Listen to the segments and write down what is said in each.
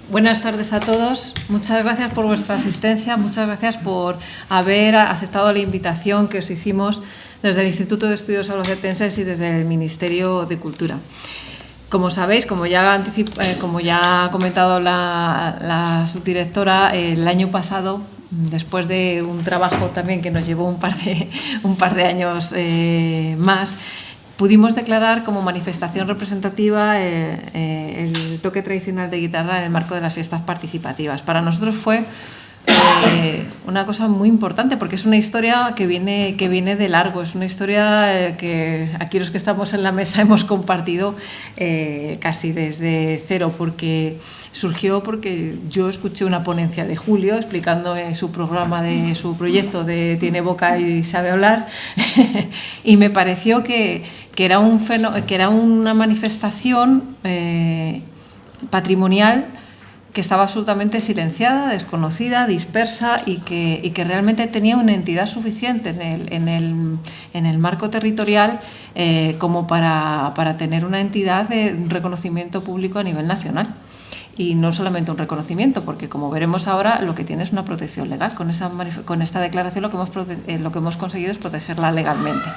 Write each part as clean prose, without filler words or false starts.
Buenas tardes a todos. Muchas gracias por vuestra asistencia, muchas gracias por haber aceptado la invitación que os hicimos desde el Instituto de Estudios Albacettenses y desde el Ministerio de Cultura. Como sabéis, como ya ha comentado la subdirectora, el año pasado, después de un trabajo también que nos llevó un par de años más, pudimos declarar como manifestación representativa el toque tradicional de guitarra en el marco de las fiestas participativas. Para nosotros fue una cosa muy importante porque es una historia que viene de largo, es una historia que aquí los que estamos en la mesa hemos compartido casi desde cero, porque surgió porque yo escuché una ponencia de Julio explicando su programa de su proyecto de Tiene boca y sabe hablar y me pareció que era una manifestación patrimonial que estaba absolutamente silenciada, desconocida, dispersa y que realmente tenía una entidad suficiente en el marco territorial como para tener una entidad de reconocimiento público a nivel nacional. Y no solamente un reconocimiento, porque como veremos ahora, lo que tiene es una protección legal. Con esta declaración lo que hemos conseguido es protegerla legalmente.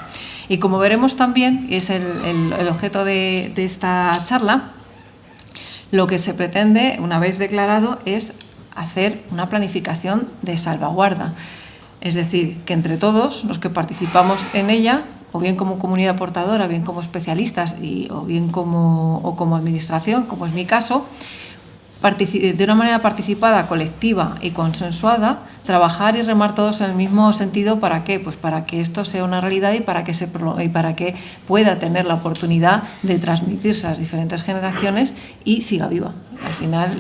Y como veremos también, es el objeto de esta charla, lo que se pretende, una vez declarado, es hacer una planificación de salvaguarda. Es decir, que entre todos los que participamos en ella, o bien como comunidad portadora, bien como especialistas o bien como administración, como es mi caso, de una manera participada, colectiva y consensuada, trabajar y remar todos en el mismo sentido. ¿Para qué? Pues para que esto sea una realidad y para que pueda tener la oportunidad de transmitirse a las diferentes generaciones y siga viva. Al final,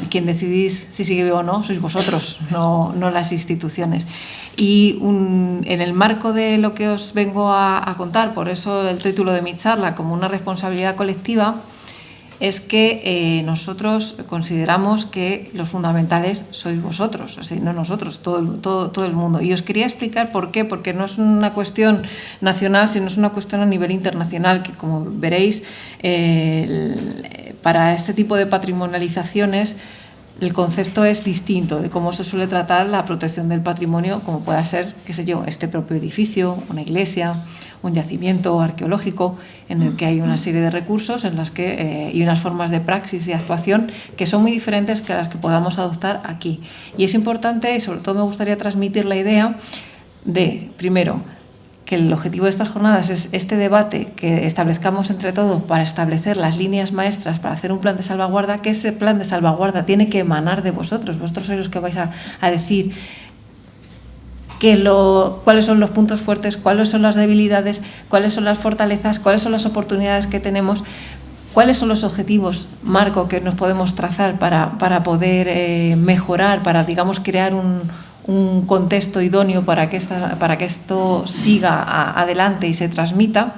quien decidís si sigue viva o no, sois vosotros, no las instituciones. Y en el marco de lo que os vengo a contar, por eso el título de mi charla, como una responsabilidad colectiva, es que nosotros consideramos que los fundamentales sois vosotros, es decir, no nosotros, todo el mundo. Y os quería explicar por qué, porque no es una cuestión nacional, sino es una cuestión a nivel internacional, que como veréis, para este tipo de patrimonializaciones, el concepto es distinto de cómo se suele tratar la protección del patrimonio, como pueda ser, qué sé yo, este propio edificio, una iglesia, un yacimiento arqueológico, en el que hay una serie de recursos y unas formas de praxis y actuación que son muy diferentes que las que podamos adoptar aquí. Y es importante, y sobre todo me gustaría transmitir la idea de, primero, que el objetivo de estas jornadas es este debate que establezcamos entre todos para establecer las líneas maestras para hacer un plan de salvaguarda, que ese plan de salvaguarda tiene que emanar de vosotros. Vosotros sois los que vais a decir cuáles son los puntos fuertes, cuáles son las debilidades, cuáles son las fortalezas, cuáles son las oportunidades que tenemos, cuáles son los objetivos marco que nos podemos trazar para poder mejorar, para, digamos, crear un contexto idóneo para que esto siga adelante y se transmita,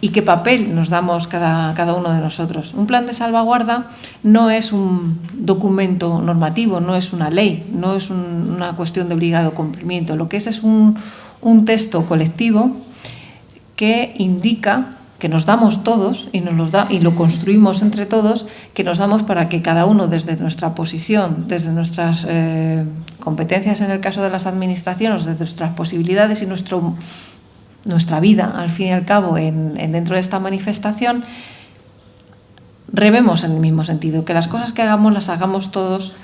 y qué papel nos damos cada uno de nosotros. Un plan de salvaguarda no es un documento normativo, no es una ley, no es una cuestión de obligado cumplimiento. Lo que es un texto colectivo que indica que nos damos todos y lo construimos entre todos, que nos damos para que cada uno desde nuestra posición, desde nuestras competencias en el caso de las administraciones, desde nuestras posibilidades y nuestra vida, al fin y al cabo, dentro de esta manifestación, rememos en el mismo sentido, que las cosas que hagamos las hagamos todos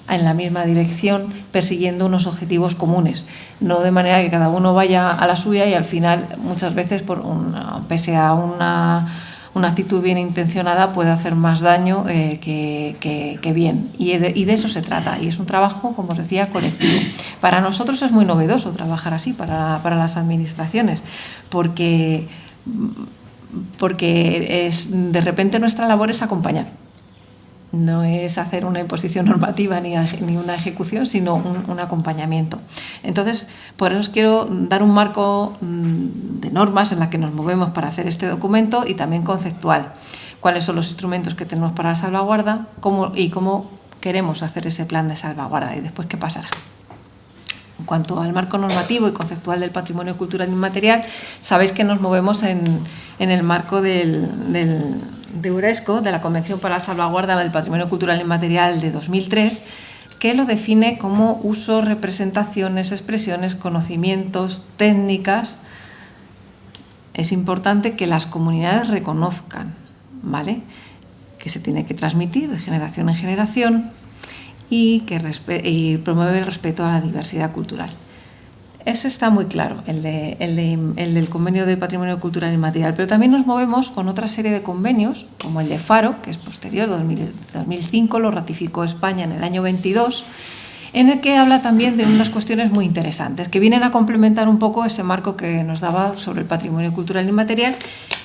en la misma dirección, persiguiendo unos objetivos comunes, no de manera que cada uno vaya a la suya y al final, muchas veces, pese a una actitud bien intencionada, puede hacer más daño que bien. Y de eso se trata, y es un trabajo, como os decía, colectivo. Para nosotros es muy novedoso trabajar así, para las administraciones, porque de repente nuestra labor es acompañar. No es hacer una imposición normativa ni una ejecución, sino un acompañamiento. Entonces, por eso os quiero dar un marco de normas en la que nos movemos para hacer este documento y también conceptual. Cuáles son los instrumentos que tenemos para la salvaguarda y cómo queremos hacer ese plan de salvaguarda y después qué pasará. En cuanto al marco normativo y conceptual del patrimonio cultural inmaterial, sabéis que nos movemos en el marco del de UNESCO, de la Convención para la Salvaguarda del Patrimonio Cultural Inmaterial de 2003, que lo define como usos, representaciones, expresiones, conocimientos, técnicas. Es importante que las comunidades reconozcan, ¿vale?, que se tiene que transmitir de generación en generación y que promueve el respeto a la diversidad cultural. Ese está muy claro, el del Convenio de Patrimonio Cultural Inmaterial, pero también nos movemos con otra serie de convenios, como el de Faro, que es posterior, 2005, lo ratificó España en el año 22, en el que habla también de unas cuestiones muy interesantes, que vienen a complementar un poco ese marco que nos daba sobre el patrimonio cultural inmaterial,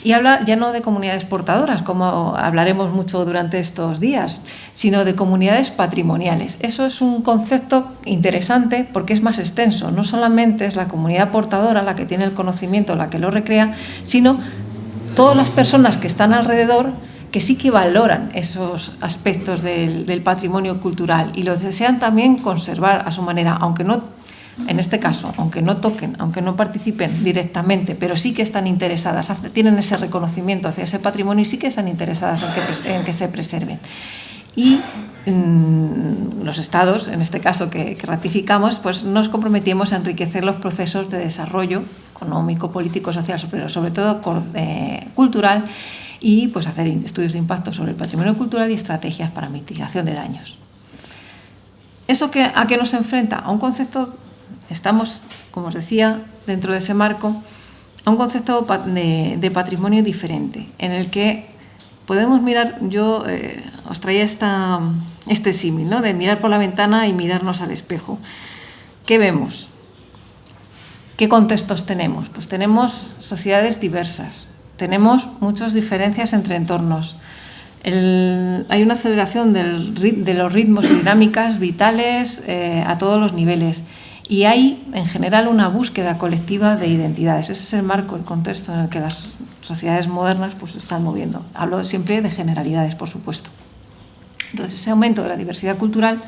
y habla ya no de comunidades portadoras, como hablaremos mucho durante estos días, sino de comunidades patrimoniales. Eso es un concepto interesante porque es más extenso, no solamente es la comunidad portadora la que tiene el conocimiento, la que lo recrea, sino todas las personas que están alrededor, que sí que valoran esos aspectos del patrimonio cultural y lo desean también conservar a su manera, aunque no, en este caso, aunque no toquen, aunque no participen directamente, pero sí que están interesadas, tienen ese reconocimiento hacia ese patrimonio y sí que están interesadas en que se preserven. Y los estados, en este caso que ratificamos, pues nos comprometimos a enriquecer los procesos de desarrollo económico, político, social, pero sobre todo cultural, y pues hacer estudios de impacto sobre el patrimonio cultural y estrategias para mitigación de daños. ¿Eso a qué nos enfrenta? A un concepto, estamos, como os decía, dentro de ese marco, a un concepto de patrimonio diferente, en el que podemos mirar, yo os traía este símil, ¿no?, de mirar por la ventana y mirarnos al espejo. ¿Qué vemos? ¿Qué contextos tenemos? Pues tenemos sociedades diversas. Tenemos muchas diferencias entre entornos. Hay una aceleración de los ritmos y dinámicas vitales a todos los niveles. Y hay, en general, una búsqueda colectiva de identidades. Ese es el marco, el contexto en el que las sociedades modernas pues, se están moviendo. Hablo siempre de generalidades, por supuesto. Entonces, ese aumento de la diversidad cultural,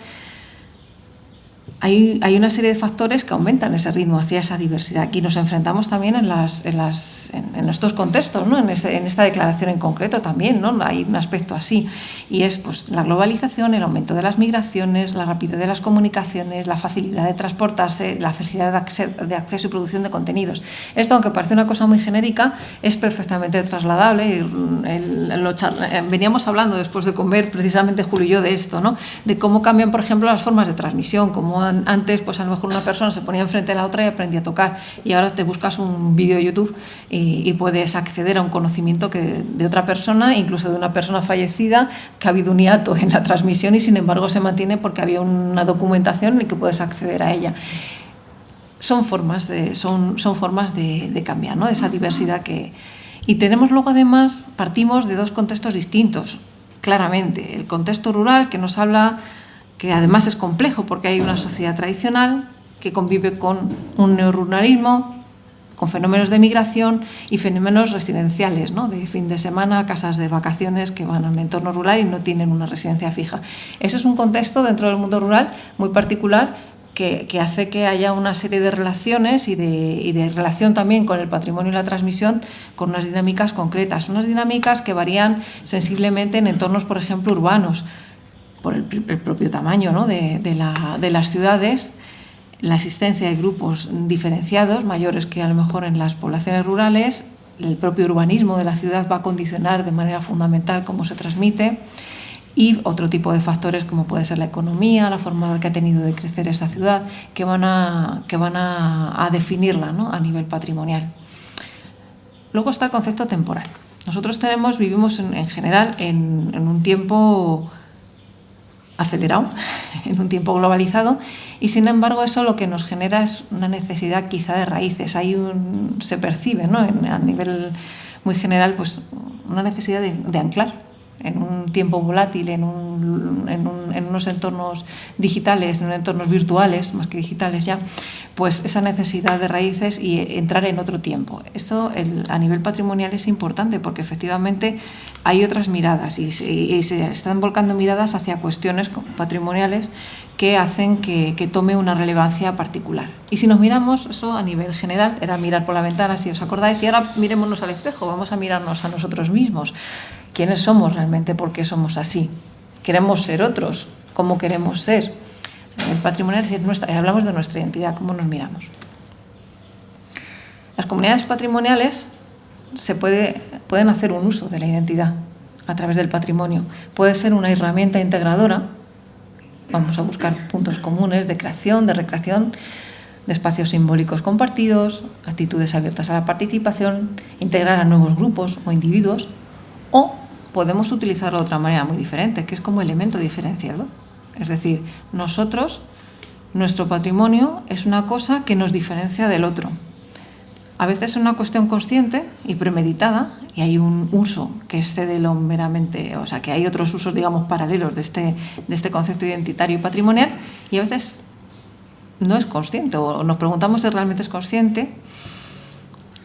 hay una serie de factores que aumentan ese ritmo hacia esa diversidad. Aquí nos enfrentamos también en estos contextos, ¿no?, en esta declaración en concreto también, ¿no?, hay un aspecto así, y es pues, la globalización, el aumento de las migraciones, la rapidez de las comunicaciones, la facilidad de transportarse, la facilidad de acceso y producción de contenidos. Esto, aunque parece una cosa muy genérica, es perfectamente trasladable. Veníamos hablando después de comer, precisamente Julio y yo, de esto, ¿no?, de cómo cambian, por ejemplo, las formas de transmisión, como antes, pues a lo mejor una persona se ponía enfrente de la otra y aprendía a tocar, y ahora te buscas un vídeo de YouTube y puedes acceder a un conocimiento de otra persona, incluso de una persona fallecida, que ha habido un hiato en la transmisión y sin embargo se mantiene porque había una documentación en la que puedes acceder a ella. Son formas de cambiar, ¿no?, esa diversidad Y tenemos luego, además, partimos de dos contextos distintos, claramente. El contexto rural, que nos habla, que además es complejo porque hay una sociedad tradicional que convive con un neoruralismo, con fenómenos de migración y fenómenos residenciales, ¿no?, de fin de semana, casas de vacaciones que van al entorno rural y no tienen una residencia fija. Eso es un contexto dentro del mundo rural muy particular que hace que haya una serie de relaciones y de relación también con el patrimonio y la transmisión, con unas dinámicas concretas, unas dinámicas que varían sensiblemente en entornos, por ejemplo, urbanos, por el propio tamaño, ¿no?, de las ciudades, la existencia de grupos diferenciados, mayores que a lo mejor en las poblaciones rurales. El propio urbanismo de la ciudad va a condicionar de manera fundamental cómo se transmite, y otro tipo de factores como puede ser la economía, la forma que ha tenido de crecer esa ciudad, que van a definirla, ¿no?, a nivel patrimonial. Luego está el concepto temporal. Nosotros vivimos en general en un tiempo acelerado, en un tiempo globalizado, y sin embargo eso lo que nos genera es una necesidad quizá de raíces. Se percibe, ¿no?, a nivel muy general, pues una necesidad de anclar en un tiempo volátil, en unos entornos digitales, en entornos virtuales, más que digitales ya, pues esa necesidad de raíces y entrar en otro tiempo. Esto a nivel patrimonial es importante porque efectivamente hay otras miradas y se están volcando miradas hacia cuestiones patrimoniales que hacen que tome una relevancia particular. Y si nos miramos, eso a nivel general era mirar por la ventana, si os acordáis, y ahora mirémonos al espejo, vamos a mirarnos a nosotros mismos. quiénes somos realmente, por qué somos así. ¿Queremos ser otros? ¿Cómo queremos ser? El patrimonial, es decir, hablamos de nuestra identidad, cómo nos miramos. Las comunidades patrimoniales pueden hacer un uso de la identidad a través del patrimonio. Puede ser una herramienta integradora. Vamos a buscar puntos comunes de creación, de recreación, de espacios simbólicos compartidos, actitudes abiertas a la participación, integrar a nuevos grupos o individuos, o podemos utilizarlo de otra manera muy diferente, que es como elemento diferenciador. Es decir, nuestro patrimonio es una cosa que nos diferencia del otro. A veces es una cuestión consciente y premeditada, y hay un uso que excede lo meramente, o sea, que hay otros usos, digamos, paralelos de este concepto identitario y patrimonial, y a veces no es consciente, o nos preguntamos si realmente es consciente.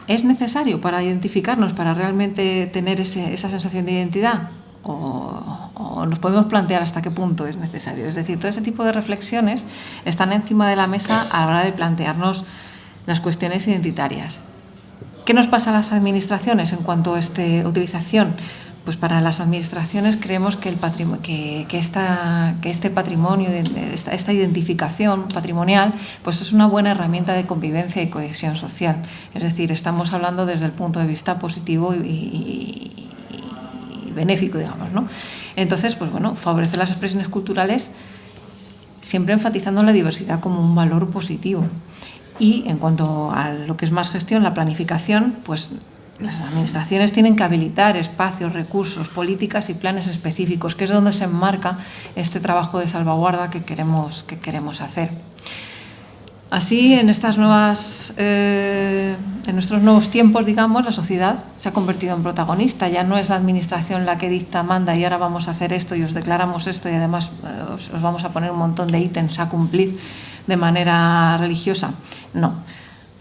¿Es necesario para identificarnos, para realmente tener esa sensación de identidad? ¿O nos podemos plantear hasta qué punto es necesario? Es decir, todo ese tipo de reflexiones están encima de la mesa a la hora de plantearnos las cuestiones identitarias. ¿Qué nos pasa a las administraciones en cuanto a esta utilización? Pues para las administraciones creemos que este patrimonio, esta identificación patrimonial, pues es una buena herramienta de convivencia y cohesión social. Es decir, estamos hablando desde el punto de vista positivo y benéfico, digamos, ¿no? Entonces, pues bueno, favorecer las expresiones culturales siempre enfatizando la diversidad como un valor positivo. Y en cuanto a lo que es más gestión, la planificación, pues las administraciones tienen que habilitar espacios, recursos, políticas y planes específicos, que es donde se enmarca este trabajo de salvaguarda que queremos hacer. Así, en nuestros nuevos tiempos, digamos, la sociedad se ha convertido en protagonista. Ya no es la administración la que dicta, manda y ahora vamos a hacer esto y os declaramos esto y además os vamos a poner un montón de ítems a cumplir de manera religiosa. No,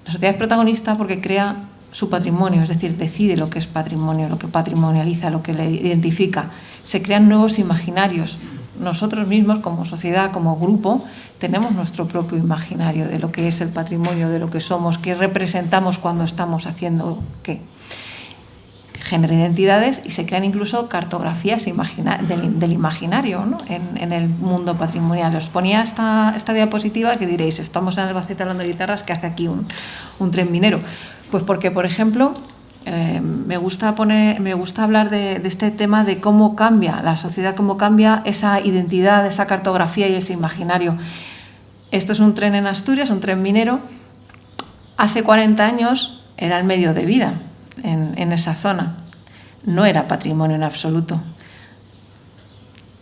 la sociedad es protagonista porque crea su patrimonio, es decir, decide lo que es patrimonio, lo que patrimonializa, lo que le identifica. Se crean nuevos imaginarios. Nosotros mismos, como sociedad, como grupo, tenemos nuestro propio imaginario de lo que es el patrimonio, de lo que somos, qué representamos cuando estamos haciendo qué. Genera identidades y se crean incluso cartografías del imaginario, ¿no? en el mundo patrimonial. Os ponía esta diapositiva que diréis, estamos en Albacete hablando de guitarras, ¿qué hace aquí un tren minero? Pues porque, por ejemplo, me gusta hablar de este tema de cómo cambia la sociedad, cómo cambia esa identidad, esa cartografía y ese imaginario. Esto es un tren en Asturias, un tren minero. Hace 40 años era el medio de vida en esa zona. No era patrimonio en absoluto.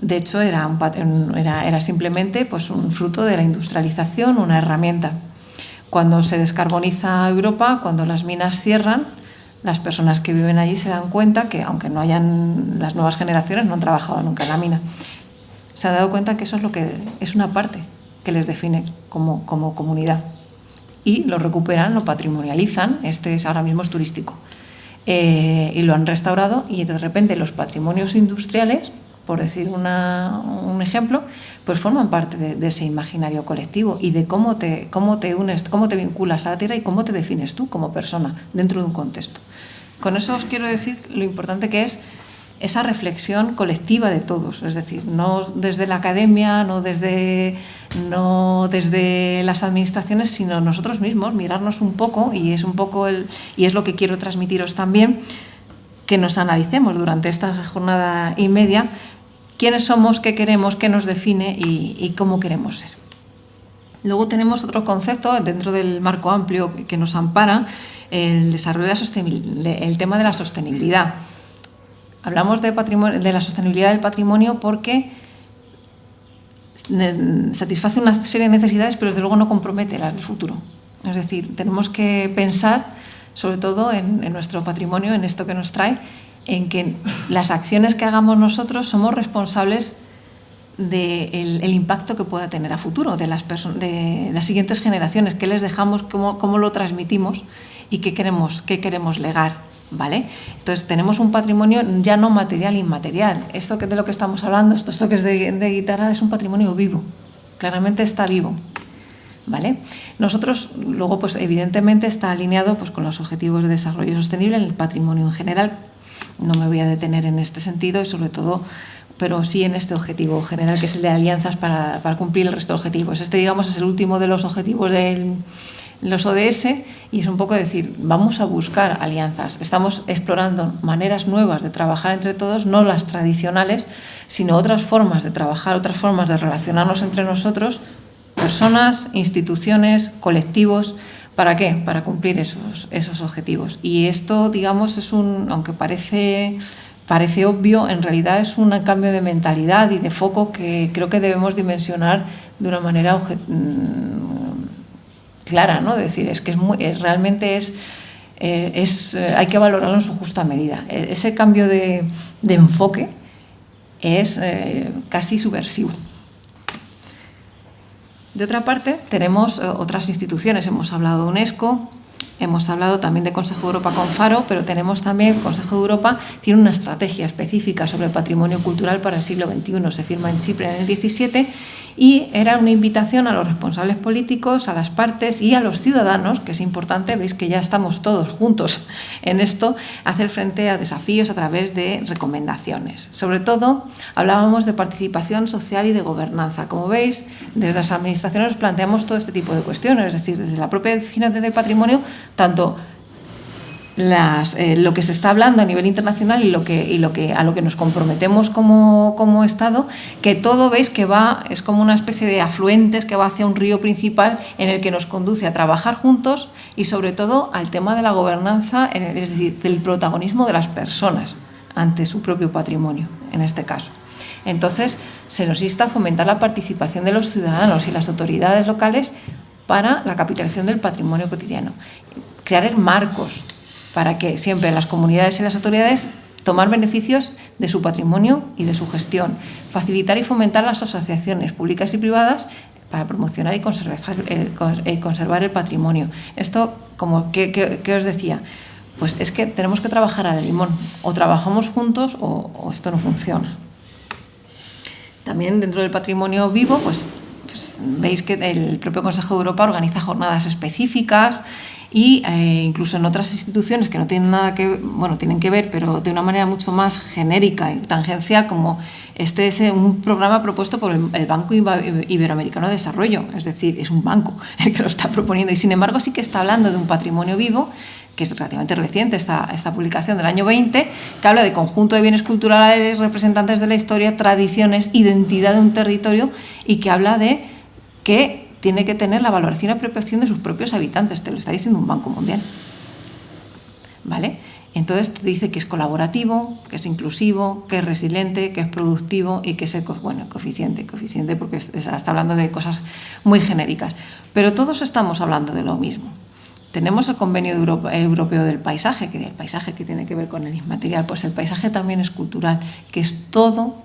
De hecho, era simplemente pues, un fruto de la industrialización, una herramienta. Cuando se descarboniza Europa, cuando las minas cierran, las personas que viven allí se dan cuenta que, aunque no hayan, las nuevas generaciones no han trabajado nunca en la mina, se han dado cuenta que eso es una parte que les define como comunidad. Y lo recuperan, lo patrimonializan, ahora mismo es turístico, y lo han restaurado, y de repente los patrimonios industriales, por decir un ejemplo, pues forman parte de ese imaginario colectivo y de cómo te unes, cómo te vinculas a la tierra y cómo te defines tú como persona dentro de un contexto. Con eso os quiero decir lo importante que es esa reflexión colectiva de todos, es decir, no desde la academia, no desde las administraciones, sino nosotros mismos, mirarnos un poco, y es lo que quiero transmitiros también, que nos analicemos durante esta jornada y media quiénes somos, qué queremos, qué nos define y cómo queremos ser. Luego tenemos otro concepto dentro del marco amplio que nos ampara, el desarrollo el tema de la sostenibilidad. Hablamos de la sostenibilidad del patrimonio porque satisface una serie de necesidades, pero desde luego no compromete las del futuro. Es decir, tenemos que pensar, sobre todo en nuestro patrimonio, en esto que nos trae, en que las acciones que hagamos nosotros somos responsables del impacto que pueda tener a futuro de las siguientes generaciones, qué les dejamos, cómo lo transmitimos y qué queremos legar, ¿vale? Entonces tenemos un patrimonio ya no material, inmaterial. Esto de lo que estamos hablando, estos toques de guitarra, es un patrimonio vivo, claramente está vivo, ¿vale? Nosotros, luego, pues evidentemente está alineado pues, con los objetivos de desarrollo sostenible en el patrimonio en general. No me voy a detener en este sentido y sobre todo, pero sí en este objetivo general, que es el de alianzas para cumplir el resto de objetivos. Este, digamos, es el último de los objetivos de los ODS y es un poco decir, vamos a buscar alianzas. Estamos explorando maneras nuevas de trabajar entre todos, no las tradicionales, sino otras formas de trabajar, otras formas de relacionarnos entre nosotros, personas, instituciones, colectivos. ¿Para qué? Para cumplir esos objetivos. Y esto, digamos, es aunque parece obvio, en realidad es un cambio de mentalidad y de foco que creo que debemos dimensionar de una manera clara, ¿no? Es decir, es que realmente hay que valorarlo en su justa medida. Ese cambio de enfoque es casi subversivo. De otra parte, tenemos otras instituciones. Hemos hablado de UNESCO, hemos hablado también de Consejo de Europa con Faro, pero tenemos también, el Consejo de Europa tiene una estrategia específica sobre el patrimonio cultural para el siglo XXI. Se firma en Chipre en el 17 y era una invitación a los responsables políticos, a las partes y a los ciudadanos, que es importante, veis que ya estamos todos juntos en esto, a hacer frente a desafíos a través de recomendaciones. Sobre todo, hablábamos de participación social y de gobernanza. Como veis, desde las administraciones nos planteamos todo este tipo de cuestiones, es decir, desde la propia definición del patrimonio, tanto lo que se está hablando a nivel internacional y a lo que nos comprometemos como Estado, que todo veis que es como una especie de afluentes que va hacia un río principal en el que nos conduce a trabajar juntos y sobre todo al tema de la gobernanza, es decir, del protagonismo de las personas ante su propio patrimonio, en este caso. Entonces, se nos insta a fomentar la participación de los ciudadanos y las autoridades locales para la capitalización del patrimonio cotidiano. Crear marcos para que siempre las comunidades y las autoridades tomar beneficios de su patrimonio y de su gestión. Facilitar y fomentar las asociaciones públicas y privadas para promocionar y conservar el patrimonio. Esto, como que os decía, pues es que tenemos que trabajar al limón. O trabajamos juntos o esto no funciona. También dentro del patrimonio vivo, pues veis que el propio Consejo de Europa organiza jornadas específicas y incluso en otras instituciones que no tienen tienen que ver, pero de una manera mucho más genérica y tangencial, como este es un programa propuesto por el Banco Iberoamericano de Desarrollo, es decir, es un banco el que lo está proponiendo y sin embargo sí que está hablando de un patrimonio vivo, que es relativamente reciente esta publicación del año 20, que habla de conjunto de bienes culturales, representantes de la historia, tradiciones, identidad de un territorio y que habla de que tiene que tener la valoración y apropiación de sus propios habitantes, te lo está diciendo un Banco Mundial. ¿Vale? Entonces te dice que es colaborativo, que es inclusivo, que es resiliente, que es productivo y que es coeficiente porque está hablando de cosas muy genéricas. Pero todos estamos hablando de lo mismo. Tenemos el Convenio Europeo del Paisaje, que tiene que ver con el inmaterial, pues el paisaje también es cultural, que es todo,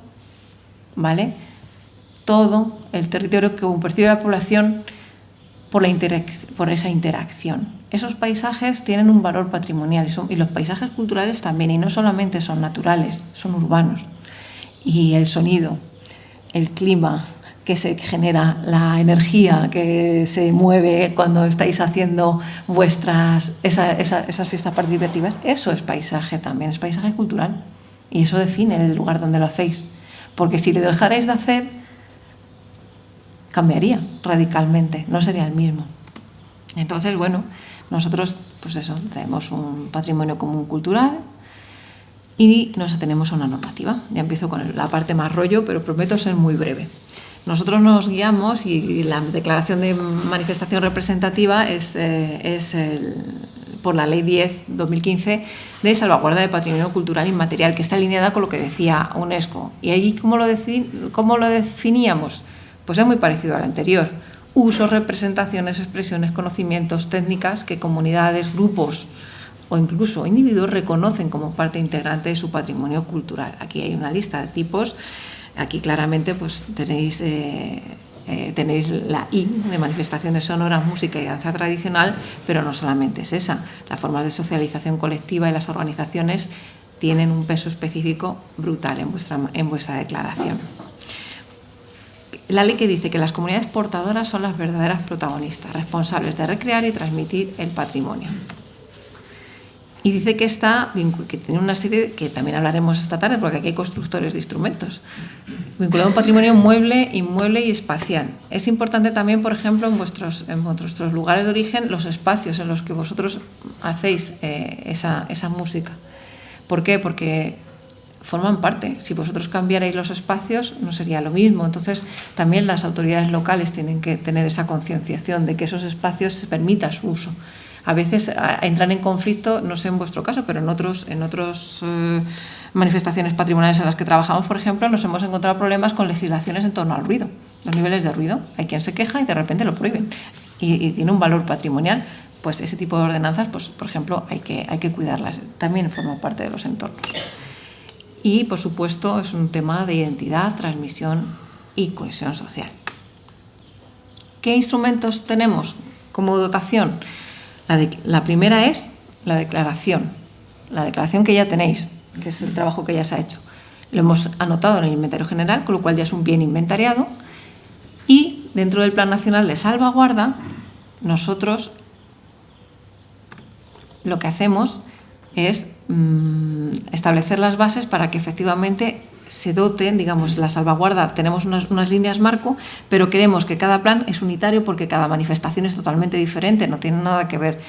¿vale? Todo el territorio que percibe la población por esa interacción. Esos paisajes tienen un valor patrimonial y los paisajes culturales también, y no solamente son naturales, son urbanos. Y el sonido, el clima que se genera, la energía que se mueve cuando estáis haciendo esas fiestas participativas, eso es paisaje también, es paisaje cultural. Y eso define el lugar donde lo hacéis. Porque si lo dejarais de hacer, cambiaría radicalmente, no sería el mismo. Entonces, nosotros, pues eso, tenemos un patrimonio común cultural y nos atenemos a una normativa. Ya empiezo con la parte más rollo, pero prometo ser muy breve. Nosotros nos guiamos y la declaración de manifestación representativa es por la Ley 10/2015 de salvaguarda de patrimonio cultural inmaterial, que está alineada con lo que decía UNESCO. ¿Y allí cómo lo definíamos? Pues es muy parecido al anterior. Usos, representaciones, expresiones, conocimientos, técnicas que comunidades, grupos o incluso individuos reconocen como parte integrante de su patrimonio cultural. Aquí hay una lista de tipos. Aquí claramente pues tenéis la I de manifestaciones sonoras, música y danza tradicional, pero no solamente es esa. Las formas de socialización colectiva y las organizaciones tienen un peso específico brutal en vuestra declaración. La ley que dice que las comunidades portadoras son las verdaderas protagonistas, responsables de recrear y transmitir el patrimonio. Y dice que que tiene una serie, que también hablaremos esta tarde, porque aquí hay constructores de instrumentos, vinculado a un patrimonio mueble, inmueble y espacial. Es importante también, por ejemplo, en vuestros lugares de origen, los espacios en los que vosotros hacéis esa música. ¿Por qué? Porque forman parte. Si vosotros cambiarais los espacios, no sería lo mismo. Entonces, también las autoridades locales tienen que tener esa concienciación de que esos espacios se permita su uso. A veces entran en conflicto, no sé en vuestro caso, pero en otros manifestaciones patrimoniales en las que trabajamos, por ejemplo, nos hemos encontrado problemas con legislaciones en torno al ruido, los niveles de ruido. Hay quien se queja y de repente lo prohíben y tiene un valor patrimonial. Pues ese tipo de ordenanzas, pues, por ejemplo, hay que cuidarlas. También forma parte de los entornos. Y, por supuesto, es un tema de identidad, transmisión y cohesión social. ¿Qué instrumentos tenemos como dotación? La primera es la declaración que ya tenéis, que es el trabajo que ya se ha hecho. Lo hemos anotado en el inventario general, con lo cual ya es un bien inventariado. Y dentro del Plan Nacional de Salvaguarda, nosotros lo que hacemos es establecer las bases para que efectivamente se doten, digamos, la salvaguarda. Tenemos unas líneas marco, pero creemos que cada plan es unitario porque cada manifestación es totalmente diferente. No tiene nada que ver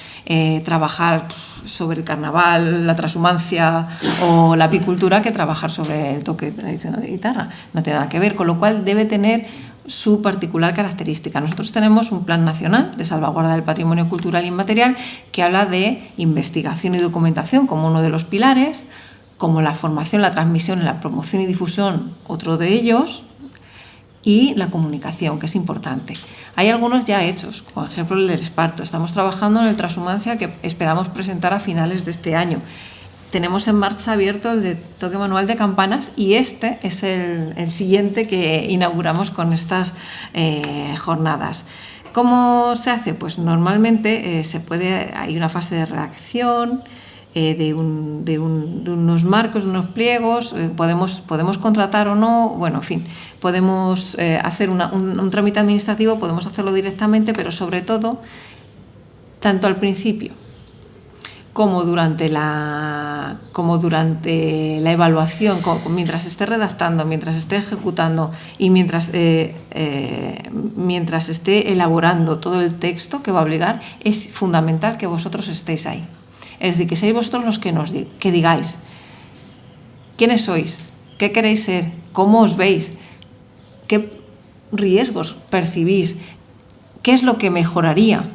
trabajar sobre el carnaval, la transhumancia o la apicultura que trabajar sobre el toque tradicional de guitarra. No tiene nada que ver, con lo cual debe tener su particular característica. Nosotros tenemos un Plan Nacional de Salvaguarda del Patrimonio Cultural Inmaterial que habla de investigación y documentación como uno de los pilares, como la formación, la transmisión, la promoción y difusión, otro de ellos, y la comunicación, que es importante. Hay algunos ya hechos, por ejemplo el del esparto. Estamos trabajando en el transhumancia que esperamos presentar a finales de este año. Tenemos en marcha abierto el de toque manual de campanas y este es el siguiente que inauguramos con estas jornadas. ¿Cómo se hace? Pues normalmente hay una fase de redacción, de unos marcos, de unos pliegos, podemos contratar o no, bueno, en fin, podemos hacer un trámite administrativo, podemos hacerlo directamente, pero sobre todo, tanto al principio como durante la evaluación, mientras esté redactando, mientras esté ejecutando y mientras esté elaborando todo el texto que va a obligar, es fundamental que vosotros estéis ahí. Es decir, que seáis vosotros los que digáis quiénes sois, qué queréis ser, cómo os veis, qué riesgos percibís, qué es lo que mejoraría,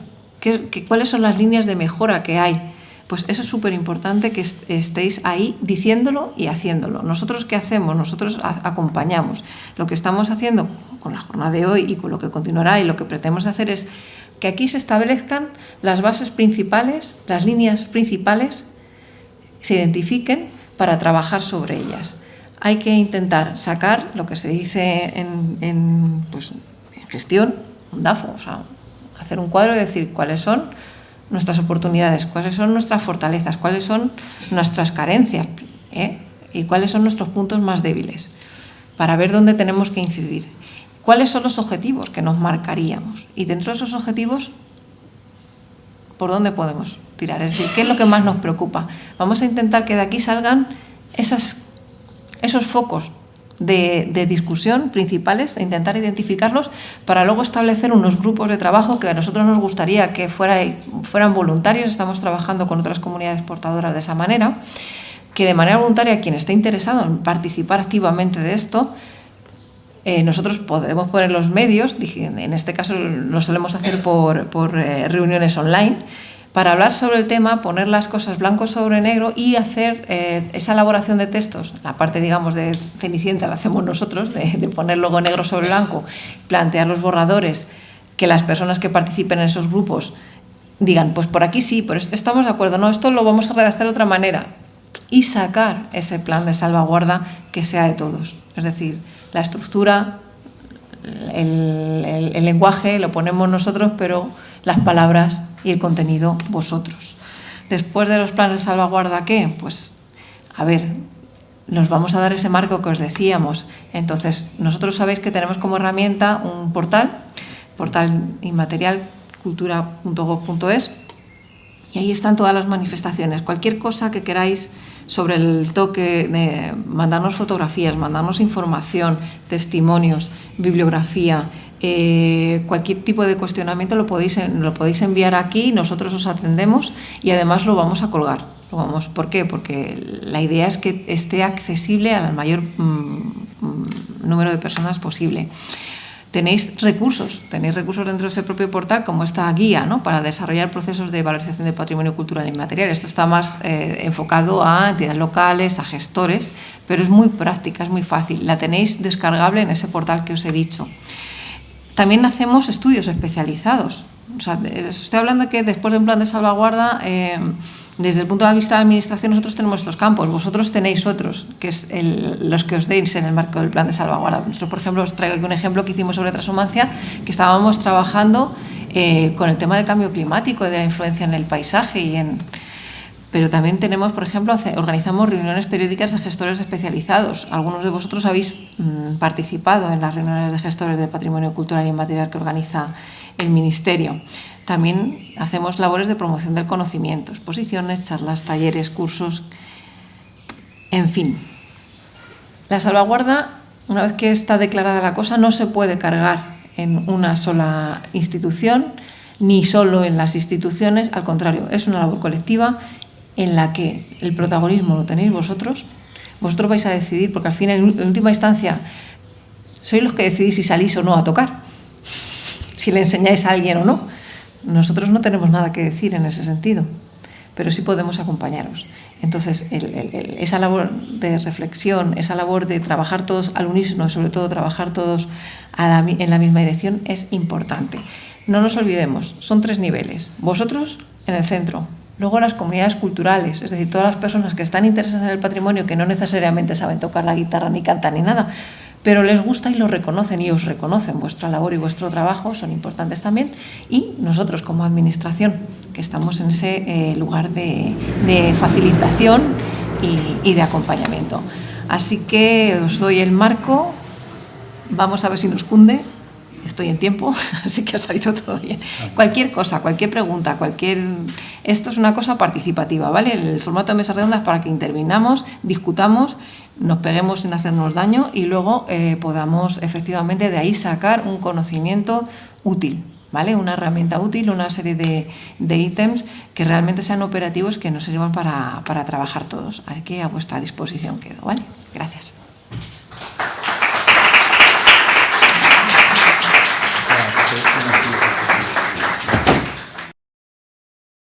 cuáles son las líneas de mejora que hay. Pues eso es súper importante que estéis ahí diciéndolo y haciéndolo. ¿Nosotros qué hacemos? Nosotros acompañamos. Lo que estamos haciendo con la jornada de hoy y con lo que continuará y lo que pretendemos hacer es que aquí se establezcan las bases principales, las líneas principales, se identifiquen para trabajar sobre ellas. Hay que intentar sacar lo que se dice en gestión, un DAFO, o sea, hacer un cuadro y decir cuáles son nuestras oportunidades, cuáles son nuestras fortalezas, cuáles son nuestras carencias y cuáles son nuestros puntos más débiles, para ver dónde tenemos que incidir. ¿Cuáles son los objetivos que nos marcaríamos? Y dentro de esos objetivos, ¿por dónde podemos tirar? Es decir, ¿qué es lo que más nos preocupa? Vamos a intentar que de aquí salgan esos focos de discusión principales, e intentar identificarlos para luego establecer unos grupos de trabajo que a nosotros nos gustaría que fueran voluntarios. Estamos trabajando con otras comunidades portadoras de esa manera, que de manera voluntaria quien esté interesado en participar activamente de esto, nosotros podemos poner los medios, en este caso lo solemos hacer por reuniones online, para hablar sobre el tema, poner las cosas blanco sobre negro y hacer esa elaboración de textos. La parte, digamos, de Cenicienta la hacemos nosotros, de poner luego negro sobre blanco, plantear los borradores, que las personas que participen en esos grupos digan, pues por aquí sí, pero estamos de acuerdo, no, esto lo vamos a redactar de otra manera, y sacar ese plan de salvaguarda que sea de todos. Es decir, la estructura, el lenguaje lo ponemos nosotros, pero las palabras y el contenido vosotros. Después de los planes de salvaguarda, ¿qué? Pues, a ver, nos vamos a dar ese marco que os decíamos. Entonces, nosotros sabéis que tenemos como herramienta un portal inmaterial cultura.gov.es, Y ahí están todas las manifestaciones. Cualquier cosa que queráis sobre el toque, mandarnos fotografías, mandarnos información, testimonios, bibliografía, cualquier tipo de cuestionamiento lo podéis enviar aquí, nosotros os atendemos y además lo vamos a colgar. ¿Por qué? Porque la idea es que esté accesible al mayor número de personas posible. Tenéis recursos dentro de ese propio portal, como esta guía, ¿no?, para desarrollar procesos de valorización de patrimonio cultural inmaterial. Esto está más enfocado a entidades locales, a gestores, pero es muy práctica, es muy fácil. La tenéis descargable en ese portal que os he dicho. También hacemos estudios especializados. O sea, estoy hablando de que después de un plan de salvaguarda, desde el punto de vista de la administración, nosotros tenemos estos campos, vosotros tenéis otros, que es los que os deis en el marco del plan de salvaguarda. Nosotros, por ejemplo, os traigo aquí un ejemplo que hicimos sobre transhumancia, que estábamos trabajando con el tema del cambio climático y de la influencia en el paisaje pero también tenemos, por ejemplo, organizamos reuniones periódicas de gestores especializados. Algunos de vosotros habéis participado en las reuniones de gestores de patrimonio cultural inmaterial que organiza el Ministerio. También hacemos labores de promoción del conocimiento, exposiciones, charlas, talleres, cursos, en fin. La salvaguarda, una vez que está declarada la cosa, no se puede cargar en una sola institución, ni solo en las instituciones, al contrario, es una labor colectiva en la que el protagonismo lo tenéis vosotros vais a decidir, porque al fin, en última instancia, sois los que decidís si salís o no a tocar, si le enseñáis a alguien o no. Nosotros no tenemos nada que decir en ese sentido, pero sí podemos acompañaros. Entonces, esa labor de reflexión, esa labor de trabajar todos al unísono, sobre todo trabajar todos en la misma dirección, es importante. No nos olvidemos, son 3 niveles. Vosotros en el centro, luego las comunidades culturales, es decir, todas las personas que están interesadas en el patrimonio, que no necesariamente saben tocar la guitarra, ni cantar, ni nada, pero les gusta y lo reconocen y os reconocen vuestra labor y vuestro trabajo, son importantes también. Y nosotros como administración, que estamos en ese lugar de facilitación y de acompañamiento. Así que os doy el marco, vamos a ver si nos cunde. Estoy en tiempo, así que ha salido todo bien. Cualquier cosa, cualquier pregunta, esto es una cosa participativa, ¿vale? El formato de mesa redonda es para que intervinamos, discutamos, nos peguemos sin hacernos daño y luego podamos efectivamente de ahí sacar un conocimiento útil, ¿vale? Una herramienta útil, una serie de ítems que realmente sean operativos, que nos sirvan para trabajar todos. Así que a vuestra disposición quedo, ¿vale? Gracias.